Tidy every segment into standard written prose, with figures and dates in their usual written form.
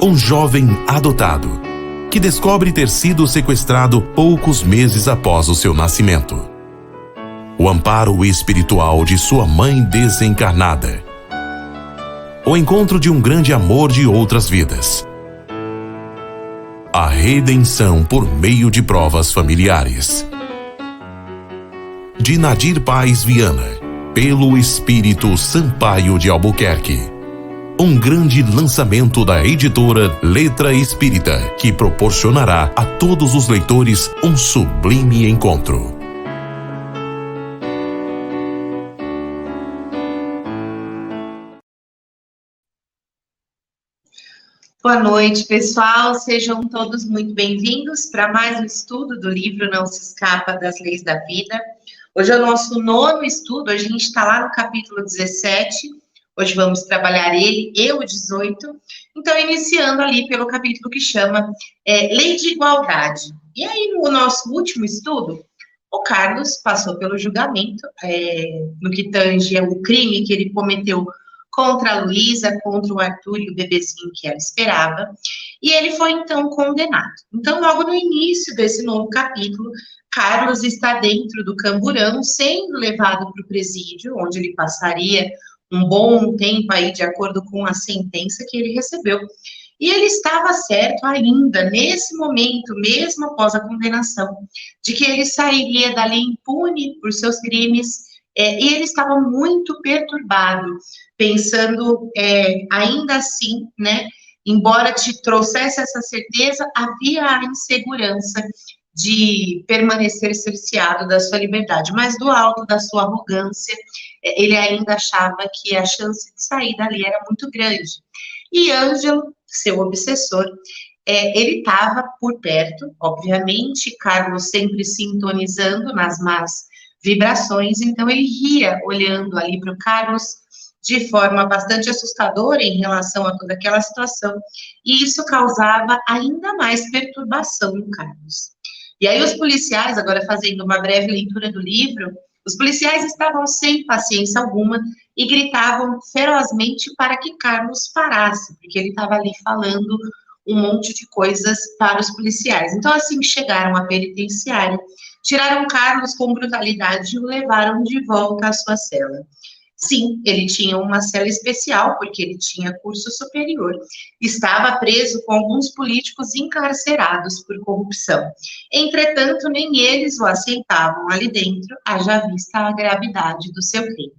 Um jovem adotado, que descobre ter sido sequestrado poucos meses após o seu nascimento. O amparo espiritual de sua mãe desencarnada. O encontro de um grande amor de outras vidas. A redenção por meio de provas familiares. De Nadir Paes Viana, pelo Espírito Sampaio de Albuquerque. Um grande lançamento da editora Letra Espírita, que proporcionará a todos os leitores um sublime encontro. Boa noite, pessoal. Sejam todos muito bem-vindos para mais um estudo do livro Não Se Escapa das Leis da Vida. Hoje é o nosso 9º estudo, a gente está lá no capítulo 17. Hoje vamos trabalhar ele e o 18. Então, iniciando ali pelo capítulo que chama Lei de Igualdade. E aí, no nosso último estudo, o Carlos passou pelo julgamento no que tange o crime que ele cometeu contra a Luísa, contra o Arthur e o bebezinho que ela esperava, e ele foi, então, condenado. Então, logo no início desse novo capítulo, Carlos está dentro do camburão, sendo levado para o presídio, onde ele passaria um bom tempo aí, de acordo com a sentença que ele recebeu. E ele estava certo ainda, nesse momento, mesmo após a condenação, de que ele sairia dali impune por seus crimes, e ele estava muito perturbado, pensando, ainda assim, né, embora te trouxesse essa certeza, havia a insegurança de permanecer cerceado da sua liberdade, mas do alto da sua arrogância, ele ainda achava que a chance de sair dali era muito grande. E Ângelo, seu obsessor, ele estava por perto, obviamente, Carlos sempre sintonizando nas más vibrações, então ele ria olhando ali para o Carlos de forma bastante assustadora em relação a toda aquela situação, e isso causava ainda mais perturbação no Carlos. E aí os policiais, agora fazendo uma breve leitura do livro, os policiais estavam sem paciência alguma e gritavam ferozmente para que Carlos parasse, porque ele estava ali falando um monte de coisas para os policiais. Então, assim que chegaram à penitenciária, tiraram Carlos com brutalidade e o levaram de volta à sua cela. Sim, ele tinha uma cela especial, porque ele tinha curso superior. Estava preso com alguns políticos encarcerados por corrupção. Entretanto, nem eles o aceitavam ali dentro, haja vista a gravidade do seu crime.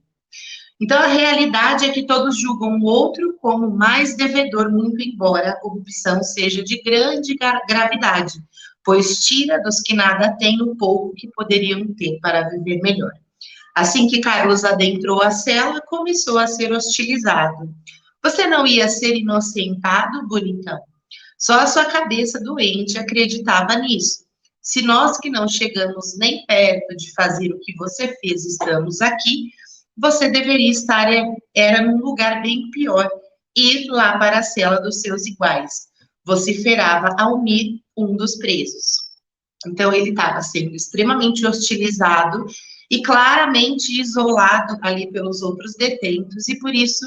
Então, a realidade é que todos julgam o outro como mais devedor, muito embora a corrupção seja de grande gravidade, pois tira dos que nada têm o pouco que poderiam ter para viver melhor. Assim que Carlos adentrou a cela, começou a ser hostilizado. Você não ia ser inocentado, bonitão? Só a sua cabeça doente acreditava nisso. Se nós que não chegamos nem perto de fazer o que você fez estamos aqui, você deveria estar era num lugar bem pior, ir lá para a cela dos seus iguais. Vociferava Almir, um dos presos. Então, ele estava sendo extremamente hostilizado e claramente isolado ali pelos outros detentos, e por isso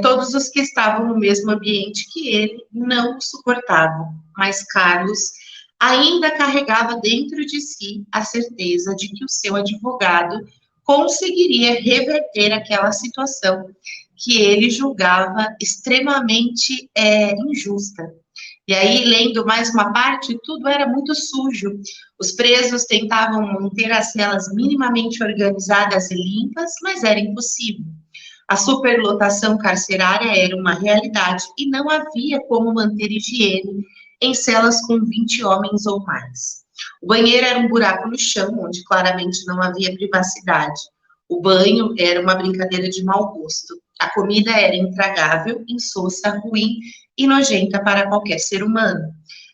todos os que estavam no mesmo ambiente que ele não o suportavam. Mas Carlos ainda carregava dentro de si a certeza de que o seu advogado conseguiria reverter aquela situação que ele julgava extremamente injusta. E aí, lendo mais uma parte, tudo era muito sujo. Os presos tentavam manter as celas minimamente organizadas e limpas, mas era impossível. A superlotação carcerária era uma realidade e não havia como manter higiene em celas com 20 homens ou mais. O banheiro era um buraco no chão, onde claramente não havia privacidade. O banho era uma brincadeira de mau gosto. A comida era intragável, insossa, ruim e nojenta para qualquer ser humano.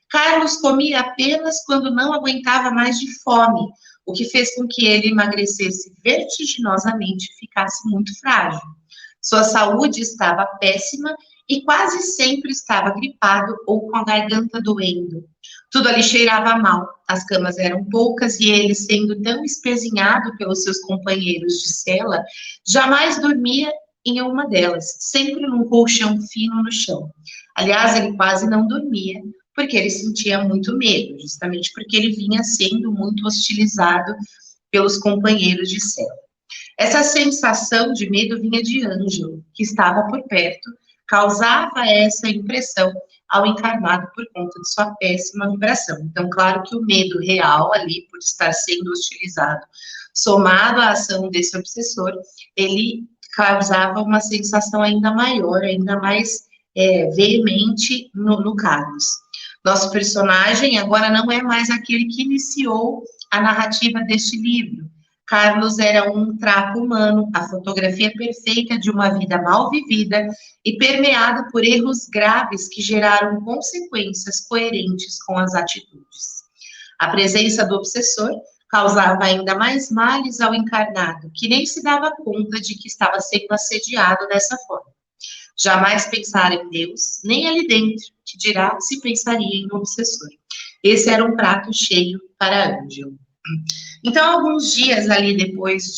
Carlos comia apenas quando não aguentava mais de fome, o que fez com que ele emagrecesse vertiginosamente e ficasse muito frágil. Sua saúde estava péssima e quase sempre estava gripado ou com a garganta doendo. Tudo ali cheirava mal, as camas eram poucas e ele, sendo tão espezinhado pelos seus companheiros de cela, jamais dormia em uma delas, sempre num colchão fino no chão. Aliás, ele quase não dormia, porque ele sentia muito medo, justamente porque ele vinha sendo muito hostilizado pelos companheiros de cela. Essa sensação de medo vinha de Ângelo, que estava por perto, causava essa impressão ao encarnado por conta de sua péssima vibração. Então, claro que o medo real ali, por estar sendo hostilizado, somado à ação desse obsessor, ele causava uma sensação ainda maior, ainda mais veemente no Carlos. Nosso personagem agora não é mais aquele que iniciou a narrativa deste livro. Carlos era um trapo humano, a fotografia perfeita de uma vida mal vivida e permeada por erros graves que geraram consequências coerentes com as atitudes. A presença do obsessor causava ainda mais males ao encarnado, que nem se dava conta de que estava sendo assediado dessa forma. Jamais pensara em Deus, nem ali dentro, que dirá se pensaria em um obsessor. Esse era um prato cheio para Ângelo. Então, alguns dias ali depois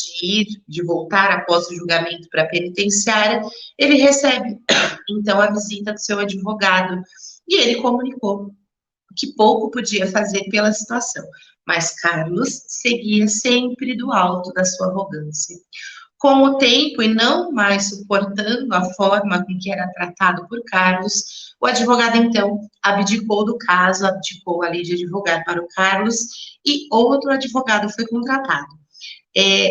de voltar após o julgamento para a penitenciária, ele recebe, então, a visita do seu advogado, e ele comunicou que pouco podia fazer pela situação, mas Carlos seguia sempre do alto da sua arrogância. Com o tempo, e não mais suportando a forma com que era tratado por Carlos, o advogado, então, abdicou do caso, abdicou ali de advogar para o Carlos, e outro advogado foi contratado.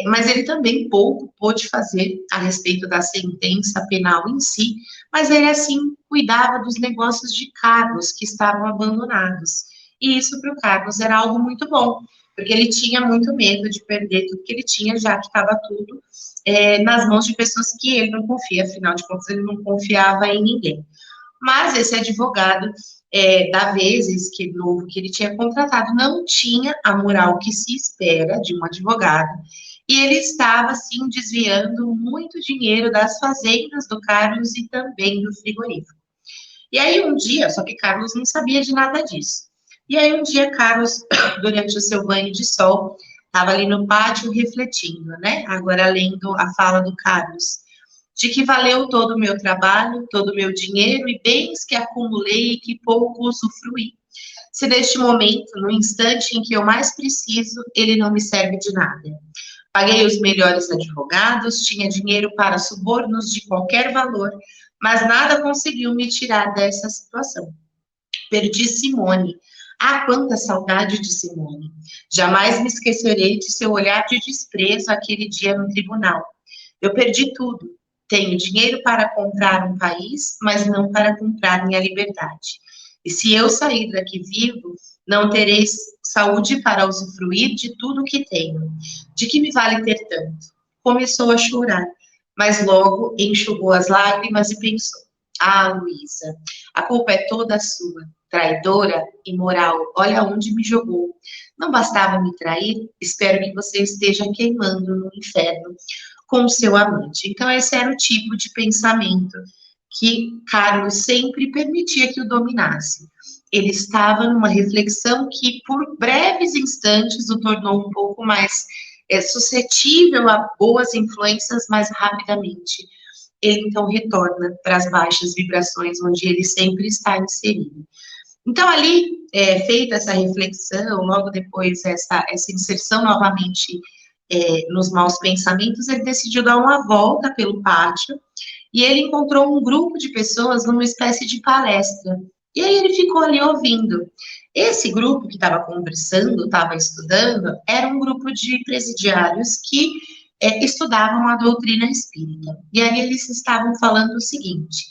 Mas ele também pouco pôde fazer a respeito da sentença penal em si, mas ele, assim, cuidava dos negócios de Carlos, que estavam abandonados. E isso para o Carlos era algo muito bom, porque ele tinha muito medo de perder tudo que ele tinha, já que estava tudo nas mãos de pessoas que ele não confia, afinal de contas, ele não confiava em ninguém. Mas esse advogado, da Vezes, que novo que ele tinha contratado, não tinha a moral que se espera de um advogado, e ele estava, assim, desviando muito dinheiro das fazendas do Carlos e também do frigorífico. E aí um dia, só que Carlos não sabia de nada disso, e aí um dia Carlos, durante o seu banho de sol, estava ali no pátio refletindo, né, agora lendo a fala do Carlos, de que valeu todo o meu trabalho, todo o meu dinheiro e bens que acumulei e que pouco usufruí. Se neste momento, no instante em que eu mais preciso, ele não me serve de nada. Paguei os melhores advogados, tinha dinheiro para subornos de qualquer valor, mas nada conseguiu me tirar dessa situação. Perdi Simone. Ah, quanta saudade de Simone. Jamais me esquecerei de seu olhar de desprezo aquele dia no tribunal. Eu perdi tudo. Tenho dinheiro para comprar um país, mas não para comprar minha liberdade. E se eu sair daqui vivo, não terei saúde para usufruir de tudo que tenho. De que me vale ter tanto? Começou a chorar, mas logo enxugou as lágrimas e pensou: ah, Luísa, a culpa é toda sua. Traidora, imoral, olha onde me jogou. Não bastava me trair? Espero que você esteja queimando no inferno com o seu amante. Então, esse era o tipo de pensamento que Carlos sempre permitia que o dominasse. Ele estava numa reflexão que, por breves instantes, o tornou um pouco mais suscetível a boas influências, mais rapidamente ele, então, retorna para as baixas vibrações, onde ele sempre está inserido. Então, ali, feita essa reflexão, logo depois essa inserção novamente nos maus pensamentos, ele decidiu dar uma volta pelo pátio e ele encontrou um grupo de pessoas numa espécie de palestra. E aí ele ficou ali ouvindo. Esse grupo que estava conversando, estava estudando, era um grupo de presidiários que estudavam a doutrina espírita. E aí eles estavam falando o seguinte: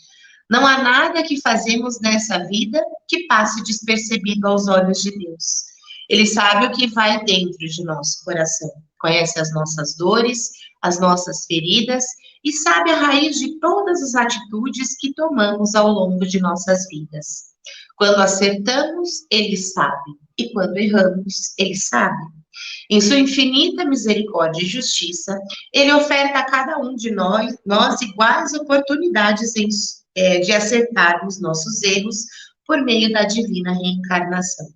não há nada que fazemos nessa vida que passe despercebido aos olhos de Deus. Ele sabe o que vai dentro de nosso coração, conhece as nossas dores, as nossas feridas e sabe a raiz de todas as atitudes que tomamos ao longo de nossas vidas. Quando acertamos, ele sabe, e quando erramos, ele sabe. Em sua infinita misericórdia e justiça, ele oferta a cada um de nós iguais oportunidades de acertarmos nossos erros por meio da divina reencarnação.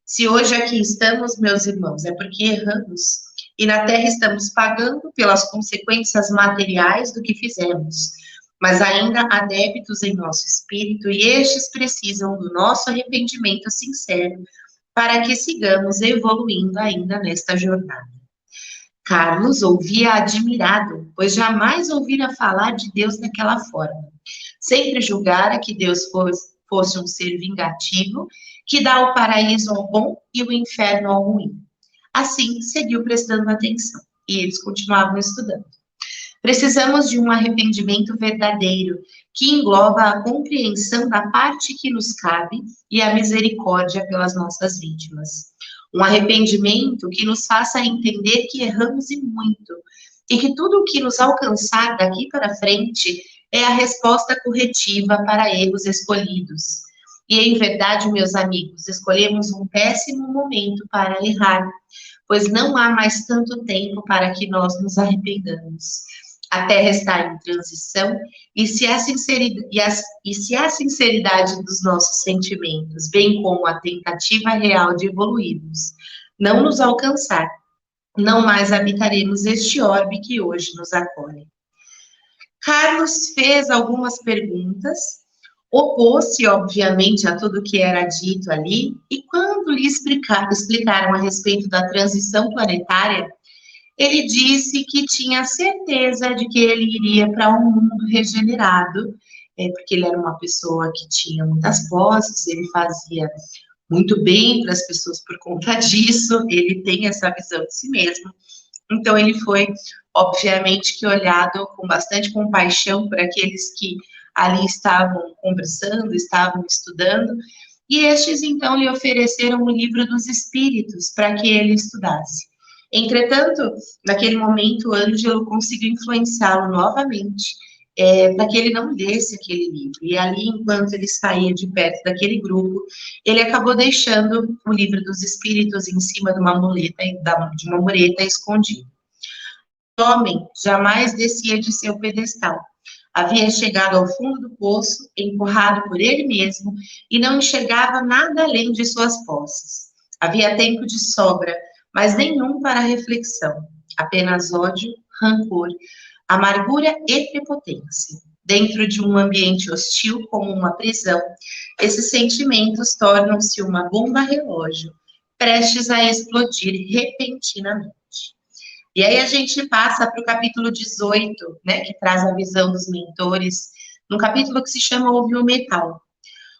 Se hoje aqui estamos, meus irmãos, é porque erramos. e na Terra estamos pagando pelas consequências materiais do que fizemos, mas ainda há débitos em nosso espírito e estes precisam do nosso arrependimento sincero para que sigamos evoluindo ainda nesta jornada. Carlos ouvia admirado, pois jamais ouvira falar de Deus daquela forma. Sempre julgara que Deus fosse um ser vingativo, que dá o paraíso ao bom e o inferno ao ruim. Assim, seguiu prestando atenção, e eles continuavam estudando. Precisamos de um arrependimento verdadeiro, que engloba a compreensão da parte que nos cabe e a misericórdia pelas nossas vítimas. Um arrependimento que nos faça entender que erramos e muito, e que tudo o que nos alcançar daqui para frente é a resposta corretiva para erros escolhidos. E, em verdade, meus amigos, escolhemos um péssimo momento para errar, pois não há mais tanto tempo para que nós nos arrependamos. A Terra está em transição, e se a sinceridade dos nossos sentimentos, bem como a tentativa real de evoluirmos, não nos alcançar, não mais habitaremos este orbe que hoje nos acolhe. Carlos fez algumas perguntas, opôs-se, obviamente, a tudo que era dito ali, e quando lhe explicaram a respeito da transição planetária, ele disse que tinha certeza de que ele iria para um mundo regenerado, porque ele era uma pessoa que tinha muitas posses, ele fazia muito bem para as pessoas por conta disso, ele tem essa visão de si mesmo. Então, ele foi, obviamente, que olhado com bastante compaixão por aqueles que ali estavam conversando, estavam estudando, e estes, então, lhe ofereceram o livro dos Espíritos para que ele estudasse. Entretanto, naquele momento, Ângelo conseguiu influenciá-lo novamente, para que ele não lesse aquele livro. E ali, enquanto ele saía de perto daquele grupo, ele acabou deixando o livro dos Espíritos em cima de uma mureta escondido. O homem jamais descia de seu pedestal. Havia chegado ao fundo do poço, empurrado por ele mesmo, e não enxergava nada além de suas posses. Havia tempo de sobra, mas nenhum para reflexão, apenas ódio, rancor, amargura e prepotência. Dentro de um ambiente hostil como uma prisão, esses sentimentos tornam-se uma bomba relógio, prestes a explodir repentinamente. E aí a gente passa para o capítulo 18, né, que traz a visão dos mentores, num capítulo que se chama Ouve o Metal.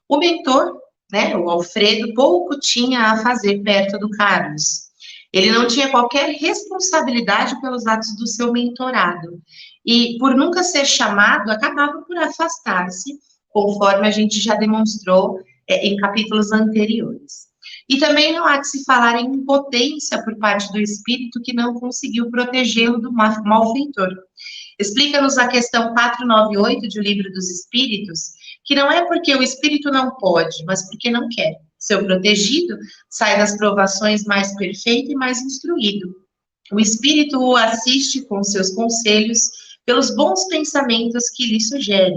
O mentor, né, o Alfredo, pouco tinha a fazer perto do Carlos. Ele não tinha qualquer responsabilidade pelos atos do seu mentorado. E, por nunca ser chamado, acabava por afastar-se, conforme a gente já demonstrou em capítulos anteriores. E também não há de se falar em impotência por parte do espírito que não conseguiu protegê-lo do malfeitor. Explica-nos a questão 498 do Livro dos Espíritos, que não é porque o espírito não pode, mas porque não quer. Seu protegido sai das provações mais perfeito e mais instruído. O espírito o assiste com seus conselhos pelos bons pensamentos que lhe sugere,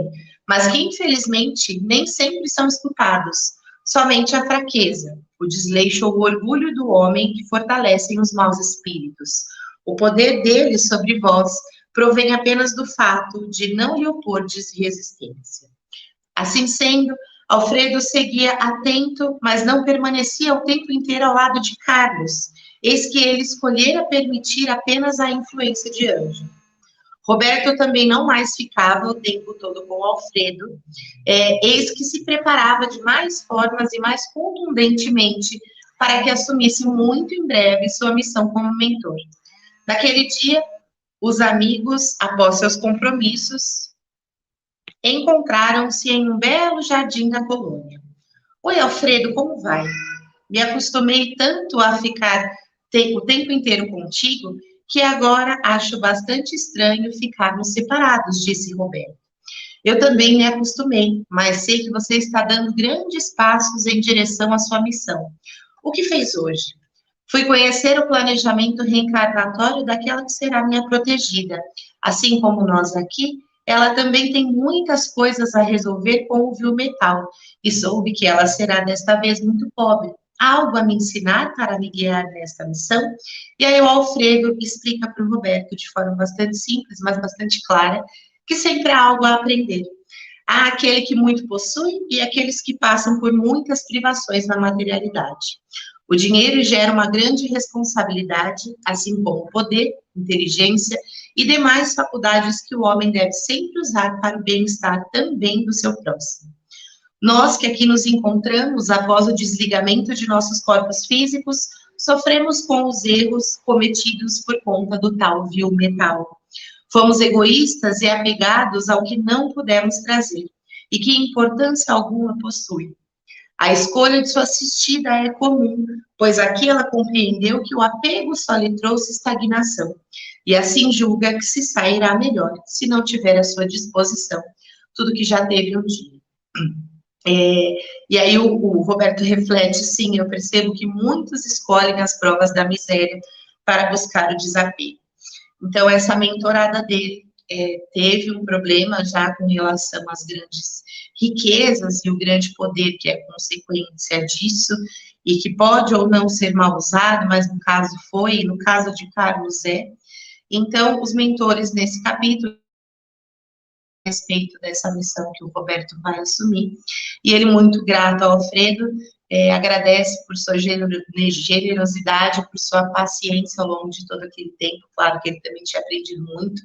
mas que infelizmente nem sempre são escutados. Somente a fraqueza, o desleixo ou o orgulho do homem que fortalecem os maus espíritos. O poder deles sobre vós provém apenas do fato de não lhe opordes resistência. Assim sendo, Alfredo seguia atento, mas não permanecia o tempo inteiro ao lado de Carlos, eis que ele escolhera permitir apenas a influência de Ângelo. Roberto também não mais ficava o tempo todo com Alfredo, eis que se preparava de mais formas e mais contundentemente para que assumisse muito em breve sua missão como mentor. Naquele dia, os amigos, após seus compromissos, encontraram-se em um belo jardim da colônia. Oi, Alfredo, como vai? Me acostumei tanto a ficar o tempo inteiro contigo que agora acho bastante estranho ficarmos separados, disse Roberto. Eu também me acostumei, mas sei que você está dando grandes passos em direção à sua missão. O que fez hoje? Fui conhecer o planejamento reencarnatório daquela que será minha protegida. Assim como nós aqui, ela também tem muitas coisas a resolver com o viu metal, e soube que ela será desta vez muito pobre. algo a me ensinar para me guiar nesta missão? E aí o Alfredo explica para o Roberto de forma bastante simples, mas bastante clara, que sempre há algo a aprender. Há aquele que muito possui e aqueles que passam por muitas privações na materialidade. O dinheiro gera uma grande responsabilidade, assim como o poder, inteligência e demais faculdades que o homem deve sempre usar para o bem-estar também do seu próximo. Nós que aqui nos encontramos após o desligamento de nossos corpos físicos, sofremos com os erros cometidos por conta do tal vil metal. Fomos egoístas e apegados ao que não pudemos trazer, e que importância alguma possui. A escolha de sua assistida é comum, pois aqui ela compreendeu que o apego só lhe trouxe estagnação, e assim julga que se sairá melhor, se não tiver à sua disposição tudo que já teve um dia. E aí o Roberto reflete, sim, eu percebo que muitos escolhem as provas da miséria para buscar o desapego. Então, essa mentorada dele teve um problema já com relação às grandes riquezas e o grande poder que é consequência disso, e que pode ou não ser mal usado, mas no caso foi, e no caso de Carlos é. Então, os mentores nesse capítulo, a respeito dessa missão que o Roberto vai assumir, e ele, muito grato ao Alfredo, agradece por sua generosidade, por sua paciência ao longo de todo aquele tempo. Claro que ele também tinha aprendido muito,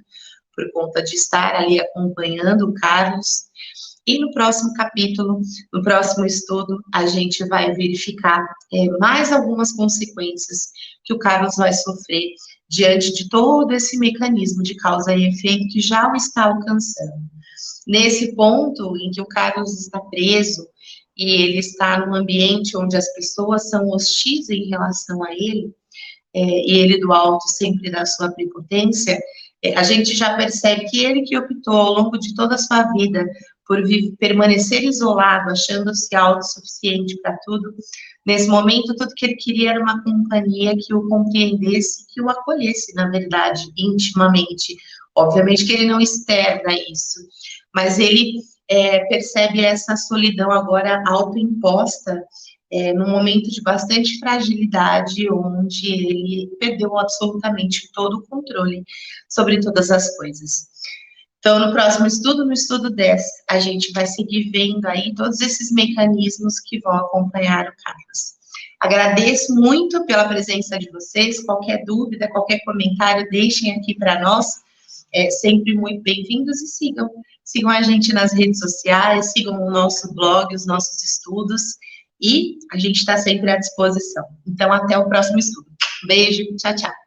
por conta de estar ali acompanhando o Carlos. E no próximo capítulo, no próximo estudo, a gente vai verificar mais algumas consequências que o Carlos vai sofrer diante de todo esse mecanismo de causa e efeito que já o está alcançando. Nesse ponto em que o Carlos está preso e ele está num ambiente onde as pessoas são hostis em relação a ele, e ele do alto sempre da sua prepotência, a gente já percebe que ele que optou ao longo de toda a sua vida por permanecer isolado, achando-se autossuficiente para tudo, nesse momento tudo que ele queria era uma companhia que o compreendesse, que o acolhesse, na verdade, intimamente. Obviamente que ele não externa isso, mas ele percebe essa solidão agora autoimposta, num momento de bastante fragilidade, onde ele perdeu absolutamente todo o controle sobre todas as coisas. Então, no próximo estudo, no estudo 10, a gente vai seguir vendo aí todos esses mecanismos que vão acompanhar o Carlos. Agradeço muito pela presença de vocês. Qualquer dúvida, qualquer comentário, deixem aqui para nós. Sempre muito bem-vindos, e sigam a gente nas redes sociais, sigam o nosso blog, os nossos estudos, e a gente está sempre à disposição. Então, até o próximo estudo. Beijo, tchau, tchau.